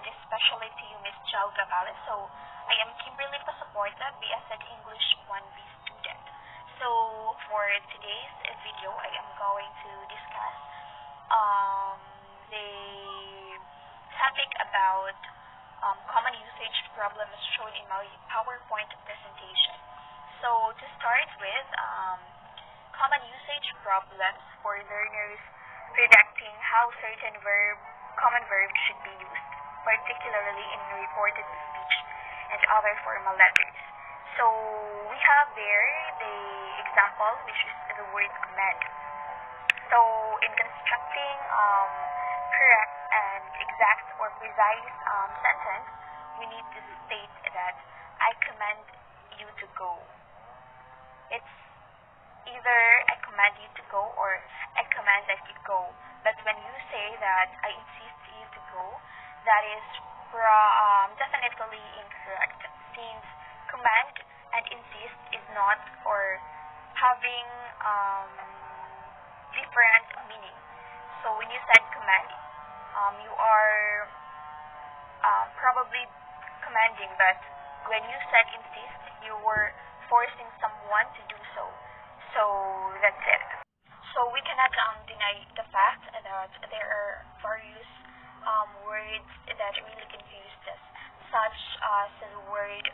and especially to you, Miss Chao Gavales. So, I am Kimberly Pasaporta, BSed English 1B student. So, for today's video, I am going to discuss the topic about common usage problems shown in my PowerPoint presentation. So, to start with, common usage problems for learners predicting how certain common verbs should be used, particularly in reported speech and other formal letters. So we have there the example, which is the word command. So in constructing correct and exact or precise sentence, we need to state that I command you to go. It's either I command you to go or I command that you go. But when you say that I insist you to go, that is definitely incorrect, since command and insist is not or having different meaning. So when you said command, you are probably commanding, but when you said insist, you were forcing someone to do so. So that's it. So we cannot deny the fact that there are various words that really confuse us, such as the word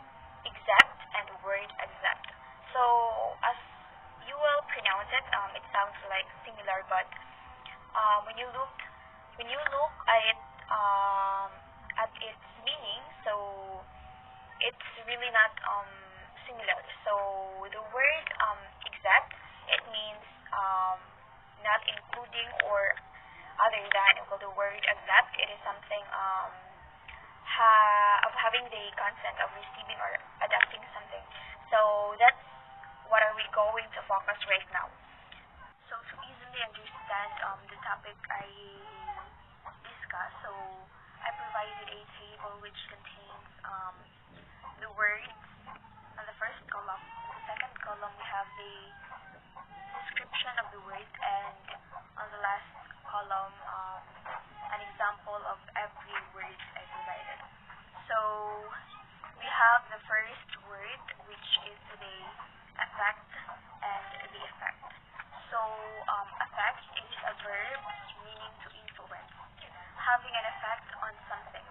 exact and word exact. So as you will pronounce it, it sounds like similar, but when you look at its meaning, so it's really not similar. So the word exact, it means not including or other than. Well, the word exact, it is something of having the consent of receiving or adapting something. So that's what are we going to focus right now. So to easily understand the topic I discussed, so I provided a table which contains the words on the first column. In the second column, we have the description of the word, and on the last column, an example of every word I provided. So we have the first word, which is the effect and the effect. So effect is a verb meaning to influence, having an effect on something.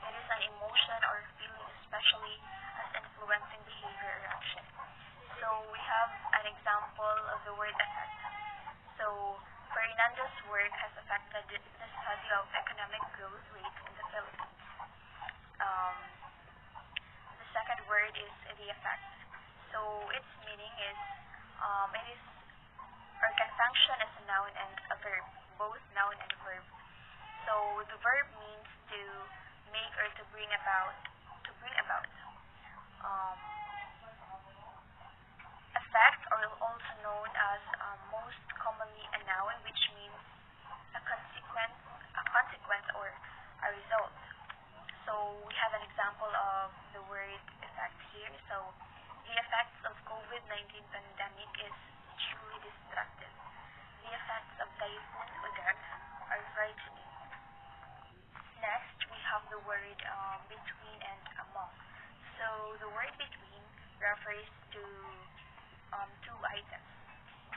It is an emotion or feeling, especially as influencing behavior or action. So we have an example of the word effect. So Fernando's work has affected the study of economic growth rate in the Philippines. The second word is the effect. So its meaning is it is or can function as a noun and a verb, both noun and verb. So the verb means to make or to bring about. Effect, or also known as most commonly a noun, which means a consequence or a result. So we have an example of the word effect here. So the effects of COVID-19 pandemic is truly destructive. The effects of Typhoon Udar are frightening. Next, we have the word between and among. So the word between refers to two items,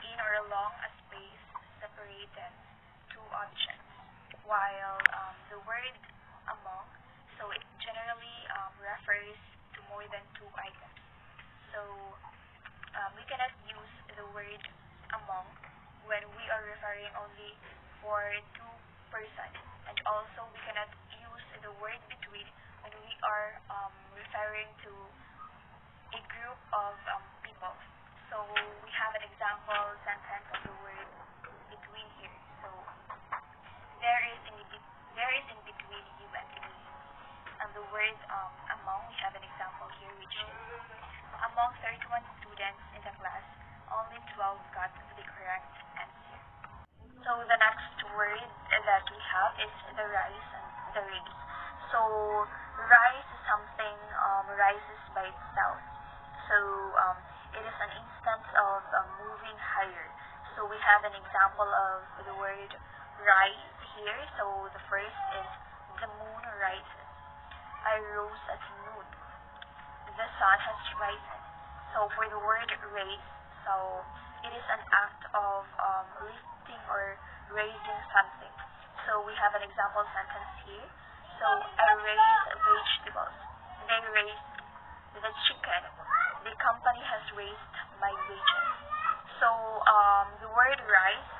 in or along a space separating two objects, while the word among, so it generally refers to more than two items. So we cannot use the word among when we are referring only for two persons, and also we cannot use the word between when we are referring to a group of people. So we have an example sentence of the word between here. So there is in between you and me. And the word among, we have an example here, which is among 31 students in the class, only 12 got the correct answer. So the next word that we have is the rise and the raise. So rise is something rises by itself. So it is an instance of moving higher. So we have an example of the word rise here. So the first is the moon rises. rose at noon. The sun has risen. So for the word raise, so it is an act of lifting or raising something. So we have an example sentence here. So I raise vegetables. They raised the chicken. The company has raised my wages. So the word rise,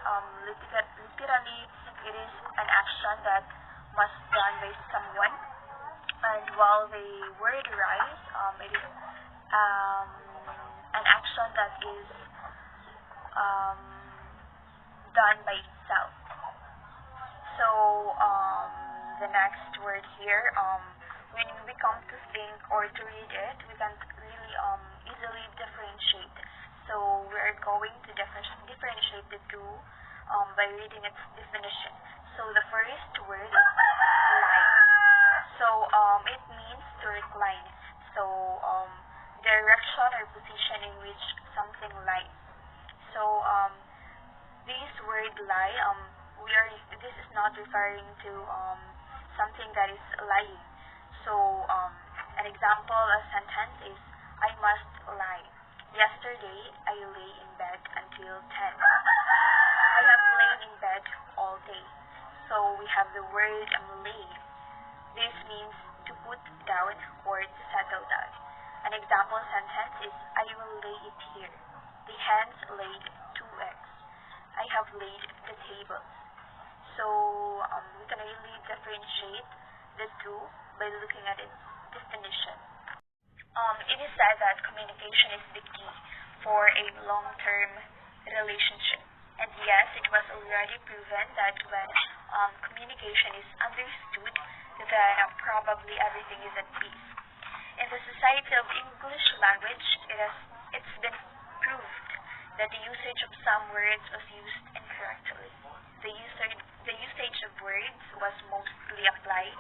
literally, it is an action that must done by someone. And while the word rise, it is an action that is um, done by itself. So the next word here, when we come to think or to read it, we can really easily differentiate. So we are going to differentiate the two by reading its definition. So the first word is lie. So it means to recline. So direction or position in which something lies. So this word lie, this is not referring to something that is lying. So an example, a sentence is, I must lie. Yesterday, I lay in bed until 10. I have lain in bed all day. So we have the word lay. This means to put down or to settle down. An example sentence is, I will lay it here. The hens laid 2 eggs. I have laid the tables. So we can really differentiate the two by looking at its definition. It is said that communication is the key for a long-term relationship. And yes, it was already proven that when communication is understood, then probably everything is at peace. In the Society of English Language, it's been proved that the usage of some words was used incorrectly. The usage of words was mostly applied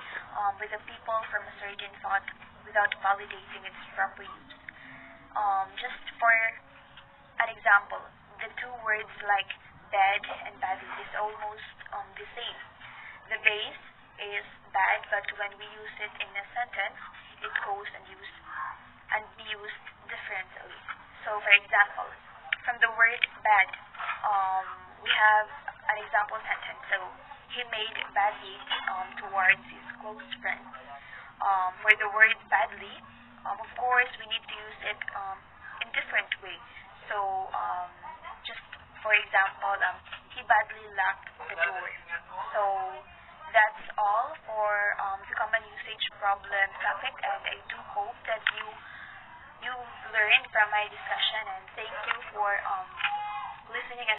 with the people from a certain thought without validating its proper use. Just for an example, the two words like bad and badly is almost the same. The base is bad, but when we use it in a sentence, it goes and be used differently. So for example, from the word bad, we have an example sentence. So he made badly towards his close friends. For the word badly, of course, we need to use it in different way. So just for example, he badly locked the door. So that's all for the common usage problem topic, and I do hope that you learned from my discussion, and thank you for listening.